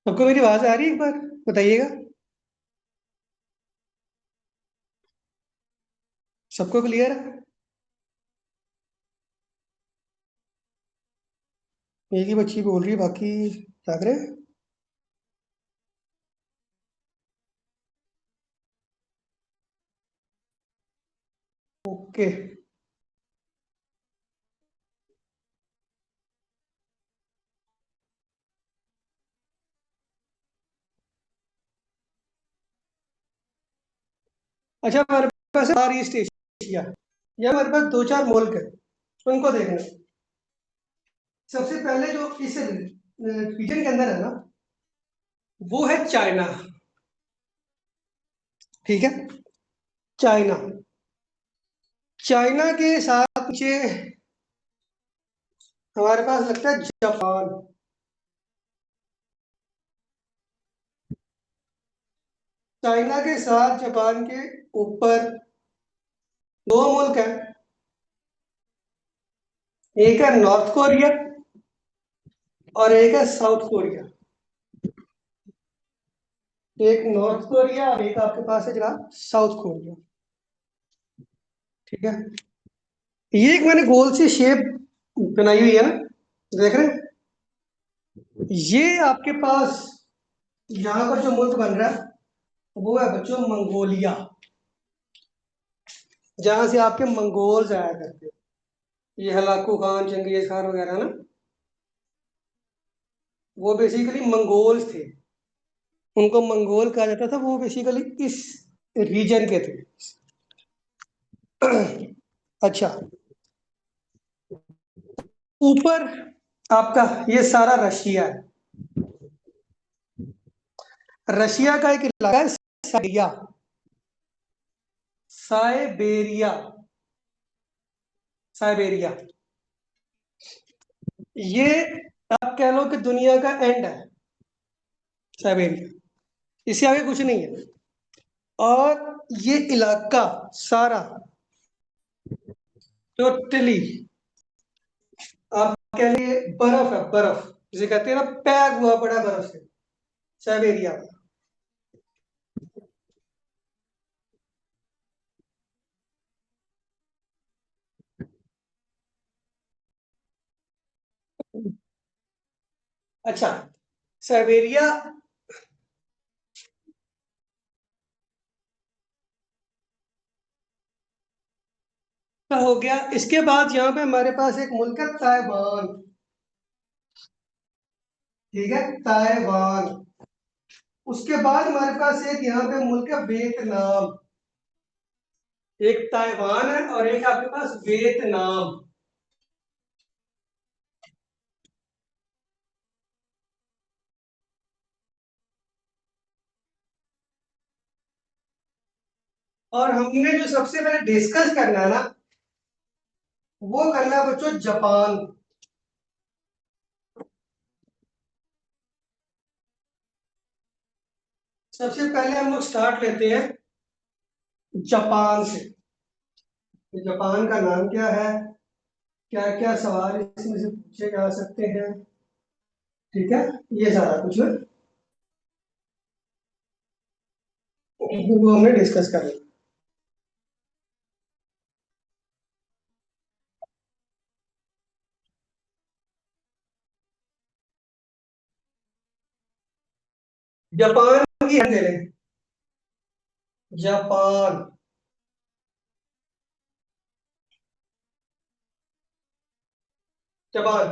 सबको मेरी आवाज आ रही है? एक बार बताइएगा। सबको क्लियर है? एक ही बच्ची बोल रही है, बाकी क्या करें। ओके। अच्छा, हमारे पास फार ईस्ट एशिया, या हमारे पास दो चार मुल्क है, उनको देखना। सबसे पहले जो इस रीजन के अंदर है ना, वो है चाइना। ठीक है। चाइना। चाइना के साथ मुझे हमारे पास लगता है जापान। चाइना के साथ जापान के ऊपर दो मुल्क हैं। एक है नॉर्थ कोरिया और एक है साउथ कोरिया। एक नॉर्थ कोरिया और एक आपके पास है जनाब साउथ कोरिया। ठीक है। ये एक मैंने गोल सी शेप बनाई हुई है ना, देख रहे हैं? ये आपके पास यहाँ पर जो मुल्क बन रहा है वो है बच्चों मंगोलिया, जहां से आपके मंगोल्स आया करते हैं। ये हलाकू खान, चंगेज खान वगैरह ना, वो बेसिकली मंगोल्स थे। उनको मंगोल कहा जाता था, वो बेसिकली इस रीजन के थे। अच्छा। ऊपर आपका ये सारा रशिया है। रशिया का एक इलाका है साइबेरिया। साइबेरिया। साइबेरिया। ये आप कह लो कि दुनिया का एंड है, साइबेरिया। इससे आगे कुछ नहीं है। और ये इलाका सारा टोटली आप कह लिए बर्फ है, बर्फ जिसे कहते हैं ना, पैक हुआ पड़ा बर्फ से, साइबेरिया। अच्छा। साइबेरिया का हो गया। इसके बाद यहाँ पे हमारे पास एक मुल्क है ताइवान। ठीक है, ताइवान। उसके बाद हमारे पास एक यहाँ पे मुल्क है वियतनाम। एक ताइवान है और एक आपके पास वियतनाम। और हमने जो सबसे पहले डिस्कस करना है ना, वो करना है बच्चों जापान। सबसे पहले हम लोग स्टार्ट लेते हैं जापान से। तो जापान का नाम क्या है, क्या क्या सवाल इसमें से पूछे जा सकते हैं। ठीक है, ये सारा कुछ है, वो हमने डिस्कस कर लिया। जापान की हम दे रहे हैं। जापान। जापान।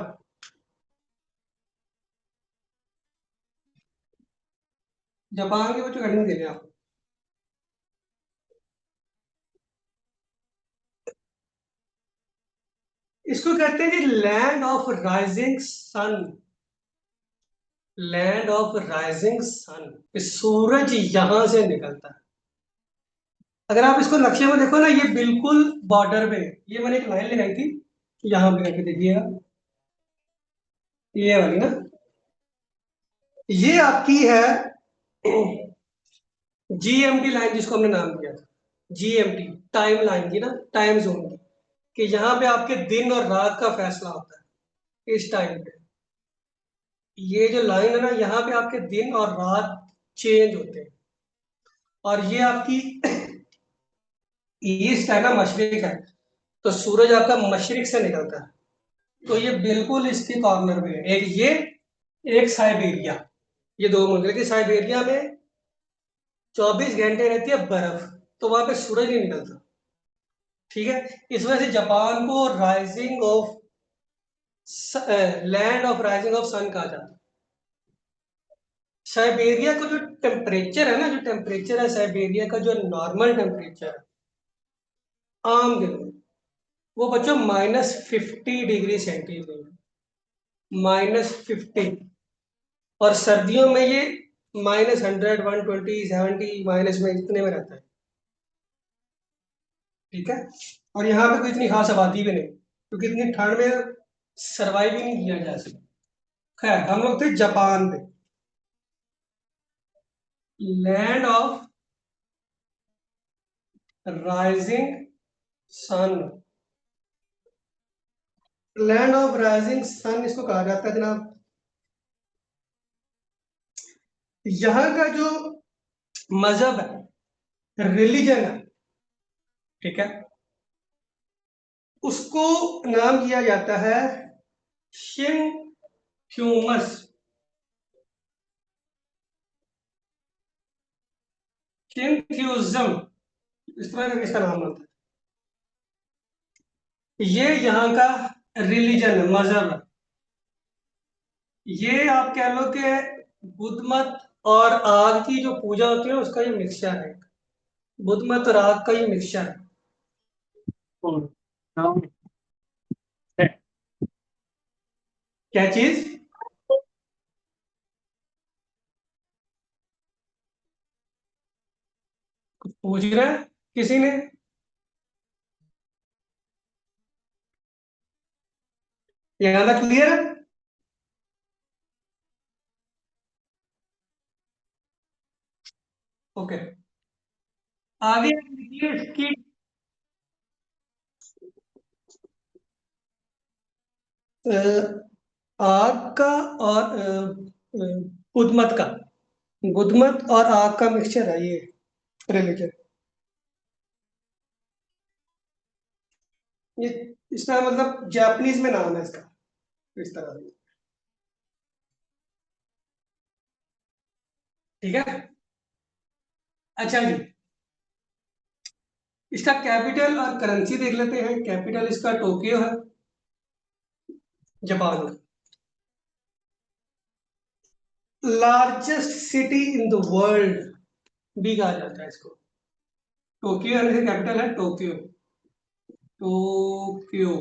जापान के बच्चों हेडिंग दे रहे हैं आप। इसको कहते हैं जी land of rising sun. Land of rising sun, सूरज यहां से निकलता है। अगर आप इसको नक्शे में देखो ना, ये बिल्कुल बॉर्डर पे है। ये मैंने एक लाइन लगाई थी, यहाँ पे करके देखिएगा, ये वाली ना, ये आपकी है जीएमटी लाइन, जिसको हमने नाम दिया था जीएमटी, टाइम लाइन की ना, टाइम जोन की, कि यहाँ पे आपके दिन और रात का फैसला होता है इस टाइम पे। ये जो लाइन है ना, यहाँ पे आपके दिन और रात चेंज होते हैं। और ये आपकी ईस्ट है ना, मशरिक है, तो सूरज आपका मशरिक से निकलता है। तो ये बिल्कुल इसके कॉर्नर में है, एक ये, एक साइबेरिया। ये दो मुल्क है। साइबेरिया में 24 घंटे रहती है बर्फ, तो वहां पे सूरज नहीं निकलता। ठीक है। इस वजह से जापान को rising of land of rising of sun कहा जाता है। साइबेरिया का जो टेम्परेचर है ना, जो टेम्परेचर है साइबेरिया का, जो नॉर्मल टेम्परेचर है आम दिनों में, वो बच्चों -50 डिग्री सेंटीग्रेड, -50। और सर्दियों में ये -100, 120, 70 माइनस में, इतने में रहता है। ठीक है। और यहाँ पे कोई इतनी खास आबादी भी नहीं, क्योंकि इतनी ठंड में सरवाइव ही नहीं किया जा सकता। खैर, हम लोग थे जापान में, land of rising sun. Land of rising sun इसको कहा जाता है जनाब। यहाँ का जो मजहब है, रिलीजन है, ठीक है, उसको नाम दिया जाता है शिनफ्यूमस। शिनफ्यूजम, इस तरह का इसका नाम होता है। ये यहाँ का रिलीजन है, मजहब है। ये आप कह लो कि बुद्ध मत और आग की जो पूजा होती है उसका ये मिक्सचर है। बुद्ध मत और आग का ये मिक्सचर है। और नाम है। क्या चीज? पूछ रहे हैं किसी ने? ये गाना क्लियर है? ओके। आगे लिखिए इसकी। अ, आग का और बुद्ध मत का, बुद्ध मत और आग का मिक्सचर है ये रिलीजन। ये इसका मतलब जापानीज में नाम है इसका, इस तरह से। ठीक है। अच्छा जी, इसका कैपिटल और करेंसी देख लेते हैं। कैपिटल इसका टोक्यो है, जापान का। Largest city in the world भी कहा जाता है इसको। टोक्यो है, कैपिटल है टोक्यो। टोक्यो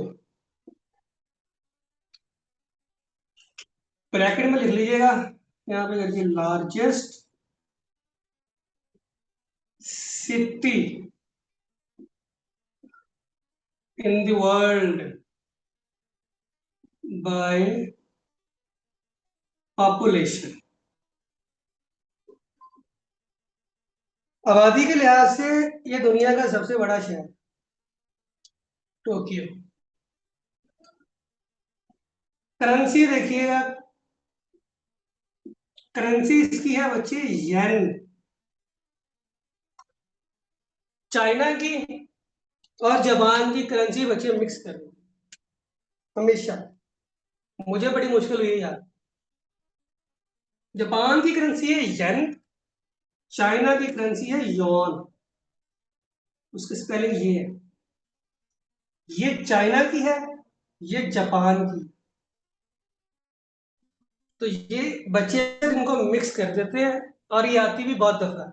ब्रैकेट में लिख लीजिएगा, यहाँ पे करके largest city in the world by population. आबादी के लिहाज से ये दुनिया का सबसे बड़ा शहर है, टोक्यो। करेंसी देखिएगा, करेंसी इसकी है बच्चे येन। चाइना की और जापान की करेंसी बच्चे मिक्स कर दो हमेशा। मुझे बड़ी मुश्किल हुई है यार। जापान की करेंसी है येन, चाइना की करेंसी है योन। उसकी स्पेलिंग ये है। ये चाइना की है, ये जापान की। तो ये बच्चे इनको मिक्स कर देते हैं, और ये आती भी बहुत दफा है।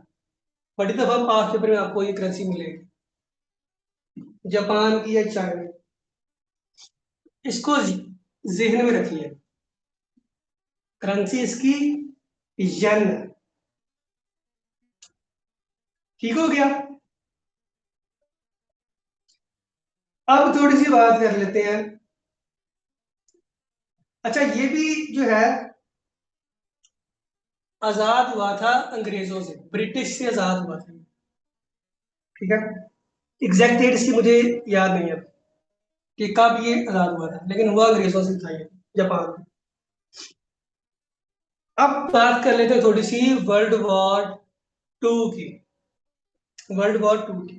बड़ी दफा पास पेपर में आपको ये करेंसी मिलेगी, जापान की या चाइना की। इसको जहन में रखिए, करेंसी इसकी यन है। ठीक हो गया। अब थोड़ी सी बात कर लेते हैं। अच्छा, ये भी जो है आजाद हुआ था अंग्रेजों से, ब्रिटिश से आजाद हुआ था। ठीक है। एग्जैक्ट डेट इसकी मुझे याद नहीं है कि कब ये आजाद हुआ था, लेकिन हुआ अंग्रेजों से था ये, जापान में। अब बात कर लेते हैं थोड़ी सी वर्ल्ड वॉर टू की। वर्ल्ड वॉर टू की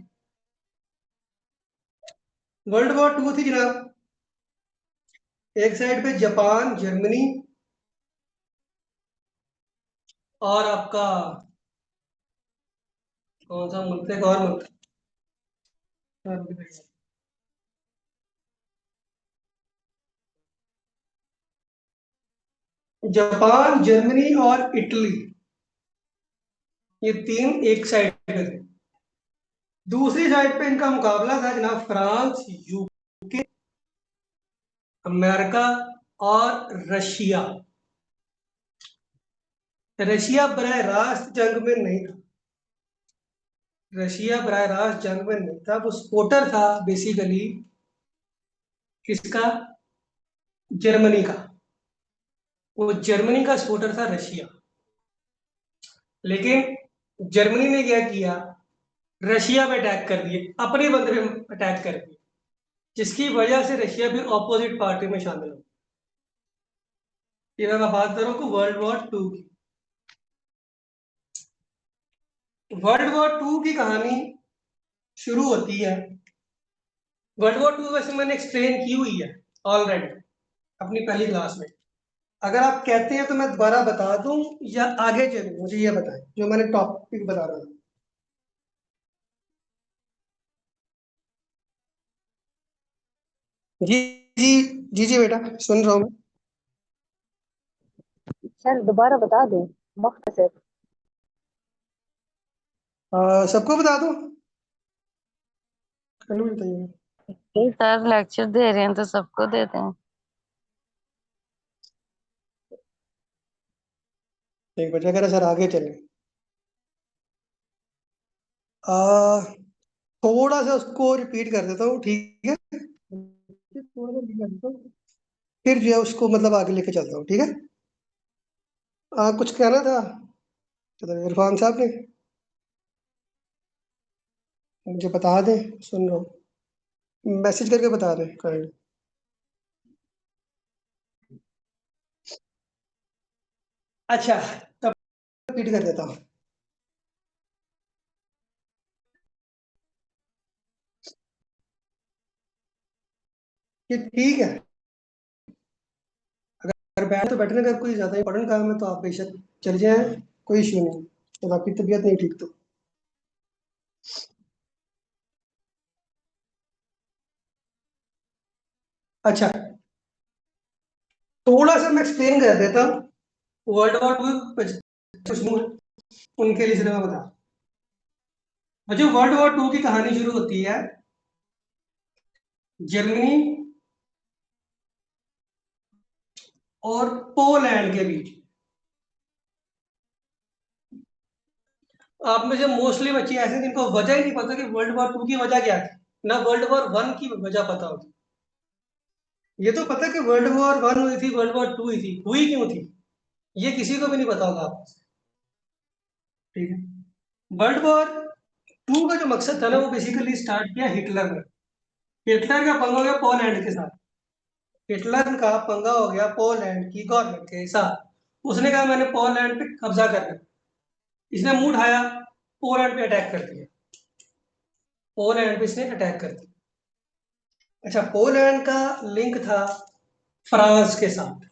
वर्ल्ड वॉर टू थी जनाब। एक साइड पे जापान जर्मनी और आपका कौन सा मुल्क है, एक और मुल्क जापान जर्मनी और इटली, ये तीन एक साइड पे थे। दूसरी साइड पे इनका मुकाबला था जनाब फ्रांस, यूके, अमेरिका और रशिया। रशिया बरह रास्त जंग में नहीं था। रशिया बरह रास्त जंग में नहीं था, वो सपोर्टर था बेसिकली किसका, जर्मनी का। वो जर्मनी का सपोर्टर था रशिया। लेकिन जर्मनी ने क्या किया, रशिया पे अटैक कर दिए, अपने बंदे पे अटैक कर दिए, जिसकी वजह से रशिया फिर ऑपोजिट पार्टी में शामिल हो। ये मैं बात कर रहा हूँ वर्ल्ड वॉर टू की। वर्ल्ड वॉर टू की कहानी शुरू होती है। वर्ल्ड वॉर टू वैसे मैंने एक्सप्लेन की हुई है ऑलरेडी अपनी पहली क्लास में। अगर आप कहते हैं तो मैं दोबारा बता दूं या आगे चलूं, मुझे ये बताएं जो मैंने टॉपिक बता रहा था। जी जी जी जी बेटा, सुन रहा हूँ मैं। सर दोबारा बता दें, मुफ्त से। सबको बता दूं, हेलो बताइए। नहीं सर, लेक्चर दे रहे हैं तो सबको देते हैं। एक बच्चा कह रहा सर आगे चले। आ, थोड़ा सा उसको रिपीट कर देता हूँ, ठीक है। थोड़ा सा repeat कर देता हूँ, फिर जो है उसको मतलब आगे लेके चलता हूँ, ठीक है। कुछ कहना था चलो इरफान साहब ने, मुझे बता दें, सुन रहा हूँ, मैसेज करके बता दें काइंड। अच्छा, तब रिपीट कर देता हूँ कि ठीक है, अगर बैठ तो बैठने का कोई ज़्यादा इंपॉर्टेंट काम है तो आप बेशक चल जाएं, कोई इशू नहीं। तो आपकी तबीयत नहीं ठीक तो अच्छा, थोड़ा सा मैं एक्सप्लेन कर देता हूँ वर्ल्ड वॉर टू उनके लिए सिर्फ मैं बता। जो वर्ल्ड वॉर टू की कहानी शुरू होती है जर्मनी और पोलैंड के बीच। आप में से मोस्टली बच्चे ऐसे हैं जिनको वजह ही नहीं पता कि वर्ल्ड वॉर टू की वजह क्या थी, ना वर्ल्ड वॉर वन की वजह पता होती। ये तो पता कि वर्ल्ड वॉर वन हुई थी, वर्ल्ड वॉर टू हुई थी, हुई क्यों थी ये किसी को भी नहीं पता होगा आपको, ठीक है। वर्ल्ड वॉर टू का जो मकसद था ना, वो बेसिकली स्टार्ट किया हिटलर ने। हिटलर का पंगा हो गया पोलैंड के साथ। हिटलर का पंगा हो गया पोलैंड की गवर्नमेंट के साथ। उसने कहा मैंने पोलैंड पे कब्जा करना। इसने मुंह उठाया, पोलैंड पे अटैक कर दिया। पोलैंड पे इसने अटैक कर दिया। अच्छा, पोलैंड का लिंक था फ्रांस के साथ।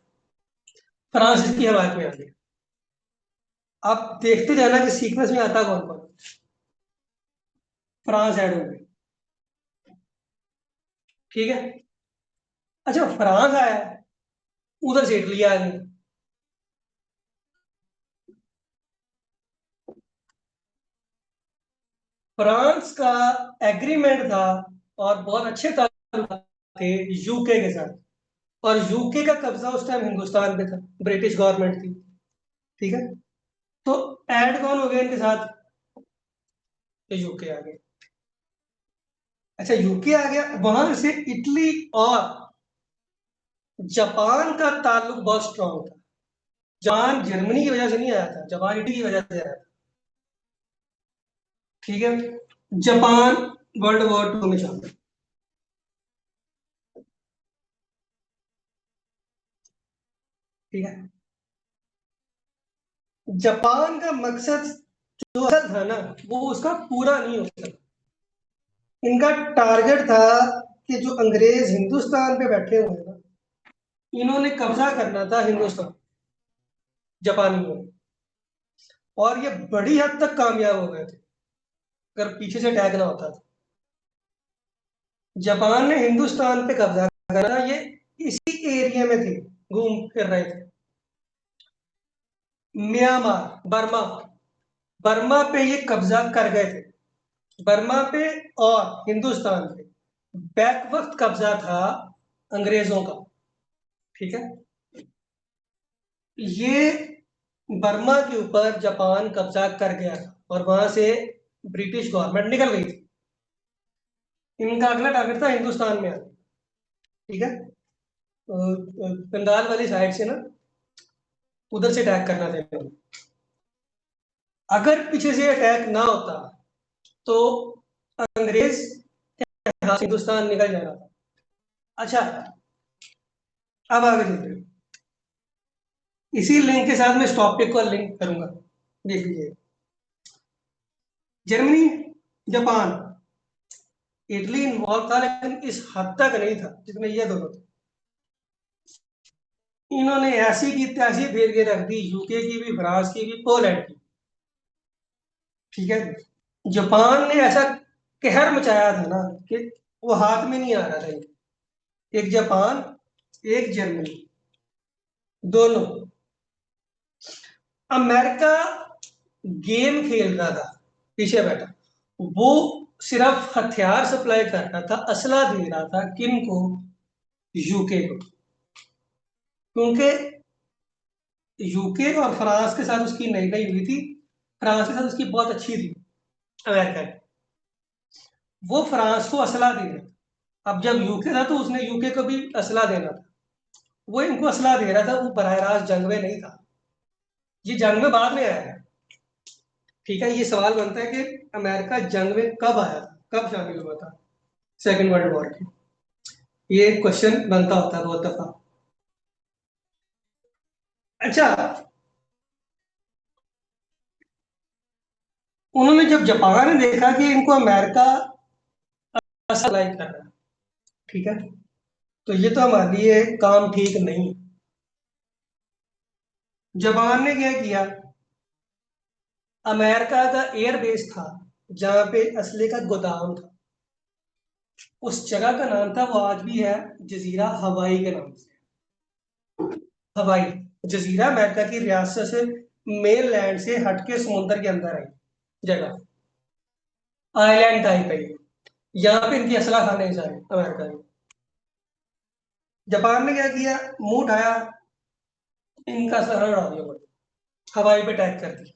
फ्रांस इसकी हमायत में आ गया। आप देखते जाना कि सीक्वेंस में आता कौन कौन। फ्रांस ऐड हो गई, ठीक है। अच्छा, फ्रांस आया, उधर से इटली आ गई। फ्रांस का एग्रीमेंट था और बहुत अच्छे ताल्लुक थे यूके के साथ। और यूके का कब्जा उस टाइम हिंदुस्तान पे था, ब्रिटिश गवर्नमेंट थी, ठीक है। तो ऐड कौन हो गया इनके साथ, तो यूके आ गया। अच्छा, यूके आ गया, वहां से इटली और जापान का ताल्लुक बहुत स्ट्रांग था। जापान जर्मनी की वजह से नहीं आया था, जापान इटली की वजह से आया था, ठीक है। जापान वर्ल्ड वॉर टू में शामिल, ठीक है। जापान का मकसद जो असल था ना, वो उसका पूरा नहीं हो सका। इनका टारगेट था कि जो अंग्रेज हिंदुस्तान पे बैठे हुए हैं ना, इन्होंने कब्जा करना था हिंदुस्तान, जापानियों ने। और ये बड़ी हद तक कामयाब हो गए थे, अगर पीछे से अटैक ना होता था। जापान ने हिंदुस्तान पे कब्जा करा, ये इसी एरिया में थे, घूम फिर रहे थे। म्यांमार, बर्मा, बर्मा पे ये कब्जा कर गए थे, बर्मा पे और हिंदुस्तान पे बैक वक्त कब्जा था अंग्रेजों का। ठीक है, ये बर्मा के ऊपर जापान कब्जा कर गया था और वहां से ब्रिटिश गवर्नमेंट निकल गई थी। इनका अगला टारगेट था हिंदुस्तान में आना। ठीक है, बंगाल वाली साइड से ना, उधर से अटैक करना था इन्होंने। अगर पीछे से अटैक ना होता तो अंग्रेज यहाँ से हिंदुस्तान निकल जाना था। अच्छा, अब आगे चलते हैं। इसी लिंक के साथ मैं इस टॉपिक को लिंक करूंगा, देख लीजिए। जर्मनी, जापान, इटली इन्वॉल्व था, लेकिन इस हद तक नहीं था जितने ये दोनों थे। इन्होंने ऐसी की तैसी फेर के रख दी, यूके की भी, फ्रांस की भी, पोलैंड की। ठीक है, जापान ने ऐसा कहर मचाया था ना कि वो हाथ में नहीं आ रहा था इनके। एक जापान, एक जर्मनी, दोनों। अमेरिका गेम खेल रहा था पीछे बैठा, वो सिर्फ हथियार सप्लाई कर रहा था, असला दे रहा था किन को? यूके को। क्योंकि यूके और फ्रांस के साथ उसकी नई नई हुई थी, फ्रांस के साथ उसकी बहुत अच्छी थी अमेरिका की। वो फ्रांस को असला दे रहा था। अब जब यूके था तो उसने यूके को भी असला देना था। वो इनको असला दे रहा था, वो बराह रास्त जंग में नहीं था। ये जंग में बाद में आया है। ठीक है, ये सवाल बनता है कि अमेरिका जंग में कब आया था, कब शामिल हुआ था सेकेंड वर्ल्ड वॉर की। ये क्वेश्चन बनता होता है बहुत दफा। अच्छा, उन्होंने जब जापान ने देखा कि इनको अमेरिका सप्लाई कर रहा है, ठीक है, तो ये तो हमारे लिए काम ठीक नहीं। जापान ने क्या किया, अमेरिका का एयर बेस था जहां पे असले का गोदाम था, उस जगह का नाम था, वो आज भी है, जजीरा हवाई के नाम से। हवाई जजीरा अमेरिका की रियासत से, मेन लैंड से हटके समुद्र के अंदर आई जगह, आइलैंड टाइप है ये। यहाँ पे इनकी असला खाने हैं सारे अमेरिका में। जापान ने क्या किया, मुंह उठाया, इनका असला खाना उड़ा दिया, हवाई पे अटैक कर दिया।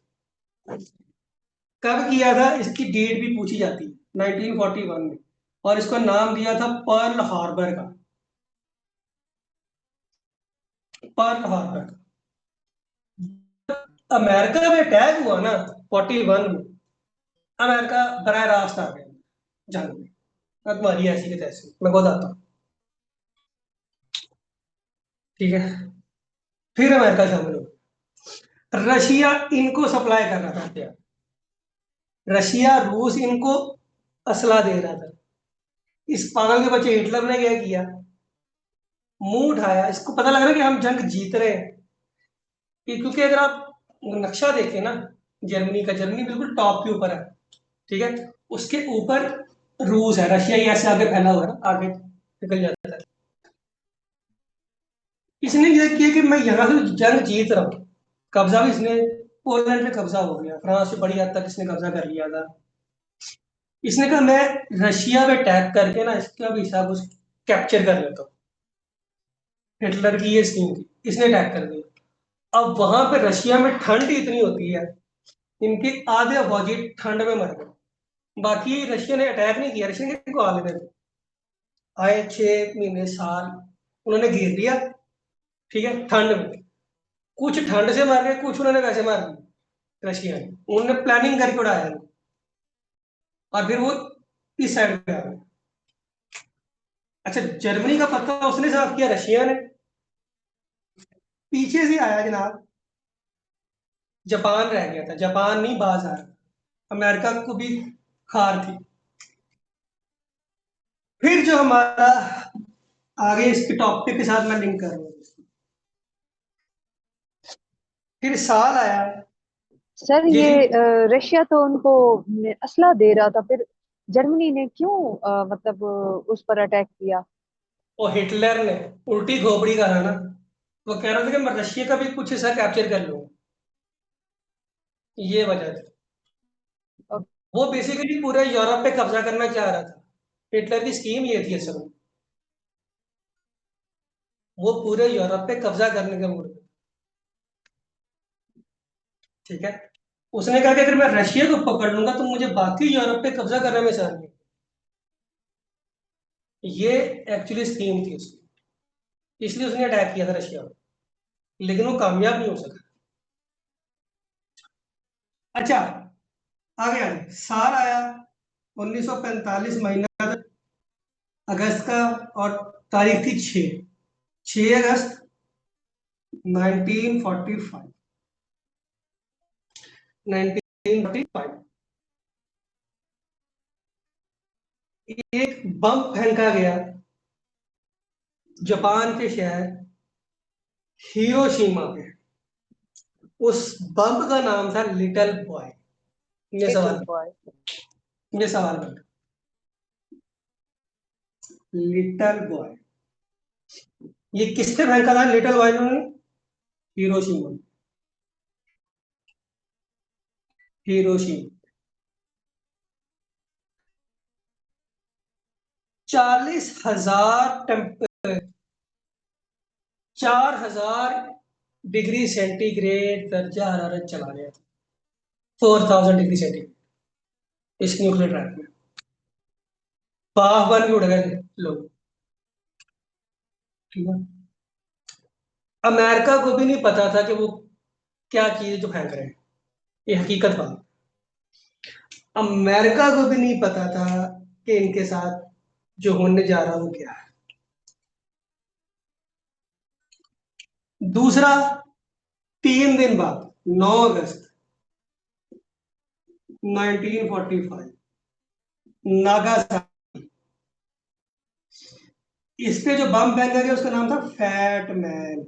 कब किया था इसकी डेट भी पूछी जाती है, 1941 में, और इसको नाम दिया था पर्ल हार्बर का, पर्ल हार्बर का। अमेरिका में अटैक हुआ ना 41 में, अमेरिका बराह रास्त आ गया जंग में। अब तुम्हारी ऐसी के तैसी मैं बताता हूँ। ठीक है, फिर अमेरिका शामिल हो गया। रशिया इनको सप्लाई कर रहा था हथियार, रशिया रूस इनको असला दे रहा था। इस पागल के बच्चे हिटलर ने क्या किया, मुंह उठाया, इसको पता लग रहा है कि हम जंग जीत रहे हैं। क्योंकि अगर आप नक्शा देखें ना जर्मनी का, जर्मनी बिल्कुल टॉप के ऊपर है। ठीक है, उसके ऊपर रूस है, रशिया ही ऐसे आगे फैला हुआ है ना, आगे निकल जाता है। इसने ये किया कि मैं यहाँ से जंग जीत रहा हूँ, कब्जा भी इसने, पोलैंड पे कब्जा हो गया, फ्रांस से बड़ी हद तक इसने कब्जा कर लिया था। इसने कहा मैं रशिया पे अटैक करके ना इसका भी हिसाब उस कैप्चर कर लेता हूँ। हिटलर की ये स्कीम थी, इसने अटैक कर दिया। अब वहां पे रशिया में ठंड ही इतनी होती है, इनके आधे फौजी ठंड में मर गए। बाकी रशिया ने अटैक नहीं किया, रशिया ने इनको आ लेने थे। आए 6 महीने साल उन्होंने घेर लिया। ठीक है, ठंड में कुछ ठंड से मार गए, कुछ उन्होंने वैसे मार दिए रशिया ने, उन्होंने प्लानिंग करके उड़ाया इनको। और फिर वो इस साइड पे आ गए। अच्छा, जर्मनी का पत्ता उसने साफ किया, रशिया ने पीछे से आया जनाब, जापान रह गया था, जापान नहीं बाज आ रहा, अमेरिका को भी हार थी। फिर जो हमारा आगे इसके टॉपिक के साथ मैं लिंक कर रहा हूँ, फिर साल आया सर ये ये जी। रशिया तो उनको असला दे रहा था, फिर जर्मनी ने क्यों मतलब उस पर अटैक किया? और हिटलर ने उल्टी खोपड़ी कहा ना, वो कह रहा था कि मैं रशिया का भी कुछ हिस्सा कैप्चर कर लूंगा, ये वजह थी। और वो बेसिकली पूरे यूरोप पे कब्जा करना चाह रहा था, हिटलर की स्कीम ये थी असल में, वो पूरे यूरोप पे कब्जा करने का मूड में, ठीक है। उसने कहा कि अगर मैं रशिया को पकड़ लूंगा तो मुझे बाकी यूरोप पे कब्जा करने में आसानी है। ये एक्चुअली स्कीम थी उसकी, इसलिए उसने अटैक किया था रशिया में, लेकिन वो कामयाब नहीं हो सका। अच्छा, आगे आगे साल आया 1945 महीना अगस्त का, और तारीख थी 6 अगस्त 1945। 1945 एक बम फेंका गया जापान के शहर हिरोशिमा पे। उस बम का नाम था लिटिल बॉय। ये लिटिल सवाल, बॉय। ये सवाल बन, लिटिल बॉय ये किसने फेंका था लिटिल बॉय ने? Hiroshima, Hiroshima. 40,000 4,000 डिग्री सेंटीग्रेड दर्जा हरारत चला गया था, 4,000 डिग्री सेंटीग्रेड इस न्यूक्लियर ट्रैप में। बाह बन के उड़ गए थे लोग, ठीक है। अमेरिका को भी नहीं पता था कि वो क्या चीज जो फेंक रहे हैं, ये हकीकत बात। अमेरिका को भी नहीं पता था कि इनके साथ जो होने जा रहा है वो क्या है। दूसरा, 3 दिन बाद 9 अगस्त 1945 नागासाकी, इस पे जो बम फेंका गया उसका नाम था फैट मैन।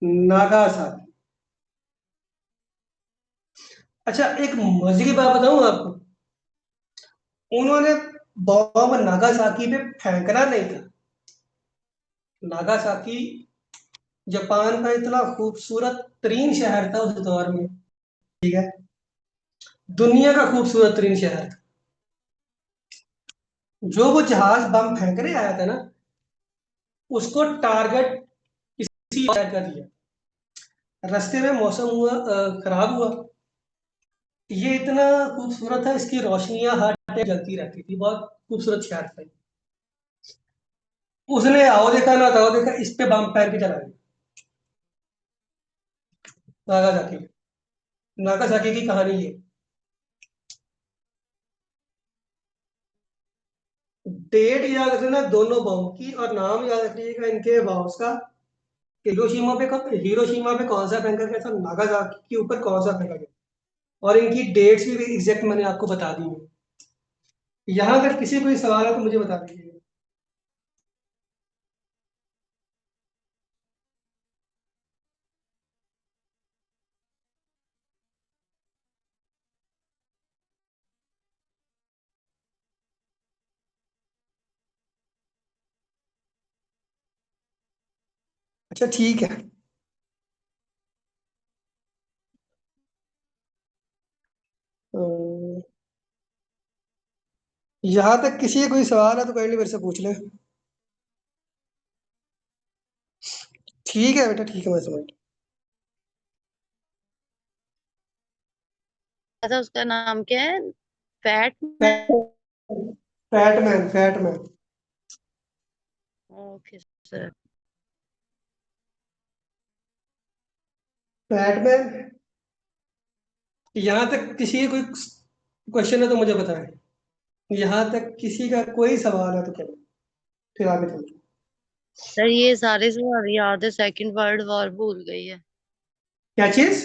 नागासाकी। अच्छा, एक मजे की बात बताऊं आपको, उन्होंने बॉम्ब नागासाकी पे फेंकना नहीं था। नागासाकी जापान का इतना खूबसूरत तरीन शहर था उस दौर में, ठीक है, दुनिया का खूबसूरत तरीन शहर था। जो वो जहाज बम फेंकने आया था ना, उसको टारगेट किसी और शहर का दिया। रास्ते में मौसम हुआ खराब हुआ, ये इतना खूबसूरत था, इसकी रोशनियां हर टाइम जलती रहती थी, बहुत खूबसूरत शहर था। उसने आओ देखा ना ताओ देखा, इस पे बम फेंक के चला गया। नागासाकी, नागासाकी की कहानी ये। डेट याद रखना दोनों बम की, और नाम याद रखिएगा इनके बॉम्ब्स का। हिरोशिमा पे कौन सा फेंका गया था, नागासाकी के ऊपर कौन सा फेंका गया, और इनकी डेट्स भी एग्जैक्ट मैंने आपको बता दी है। यहाँ अगर किसी कोई सवाल है तो मुझे बता दीजिए। अच्छा ठीक है। यहाँ तक किसी का कोई सवाल है तो काइंडली मेरे से पूछ ले। ठीक है बेटा, ठीक है, मैं समझ अच्छा, उसका नाम क्या है? Fat man. गया। Fat man, fat man. Okay sir. Fat man. यहाँ तक किसी का कोई क्वेश्चन है तो मुझे बताएं। यहाँ तक किसी का कोई सवाल है तो करो, फिर आगे चलते हैं। सर ये सारे सवाल याद है, सेकंड वर्ल्ड वॉर भूल गई है। क्या चीज?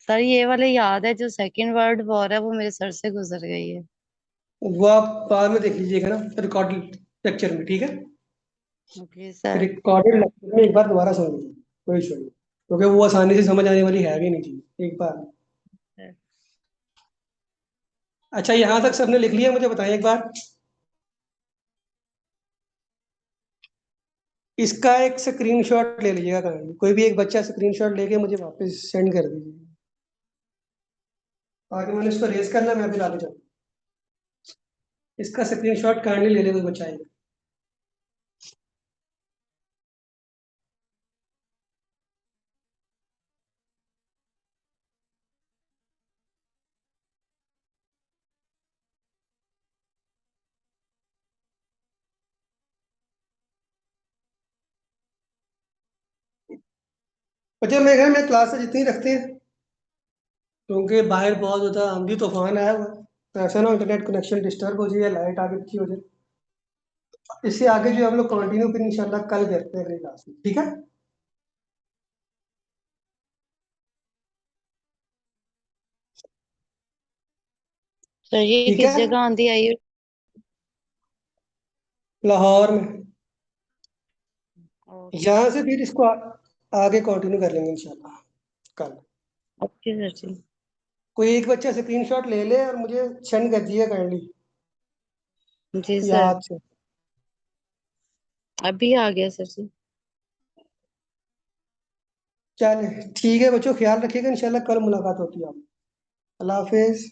सर ये वाले याद है, जो सेकंड वर्ल्ड वॉर है वो मेरे सर से गुजर गई है। वो आप बाद में देख लीजिएगा ना, रिकॉर्डेड लेक्चर में, ठीक है? Okay sir. रिकॉर्डेड लेक्चर में एक बार दोबारा सुन लीजिए, कोई इशू नहीं, क्योंकि वो आसानी से समझ आने वाली है भी नहीं चीज, एक बार। अच्छा, यहाँ तक सबने लिख लिया? मुझे बताएं एक बार, इसका एक स्क्रीनशॉट ले लीजिएगा कहीं, कोई भी एक बच्चा स्क्रीनशॉट लेके मुझे वापस सेंड कर दीजिए। आगे मैंने इसको रेस करना, मैं फिर आगे चलूँ। इसका स्क्रीनशॉट काइंडली ले ले कोई बच्चा एक। बच्चे मेरे घर में क्लास से जितनी रखते हैं, क्योंकि बाहर बहुत ज़्यादा आंधी तूफान आया हुआ है, तो ऐसा ना इंटरनेट कनेक्शन डिस्टर्ब हो जाए या लाइट आगे पीछे हो जाए। इससे आगे जो हम लोग कंटिन्यू फिर इंशाल्लाह कल करते हैं अगली क्लास में, ठीक है? सर ये ठीक किस है, जगह आंधी आई है? लाहौर में। ओके यहाँ सर। से फिर इसको आगे कंटिन्यू कर लेंगे इंशाल्लाह कल। ओके सर जी। कोई एक बच्चा स्क्रीनशॉट ले ले और मुझे सेंड कर दिए काइंडली, जी सर। याद से। अभी आ गया सर जी। चले ठीक है बच्चों, ख्याल रखिएगा, इंशाल्लाह कल मुलाकात होती है। आप, अल्लाह हाफिज।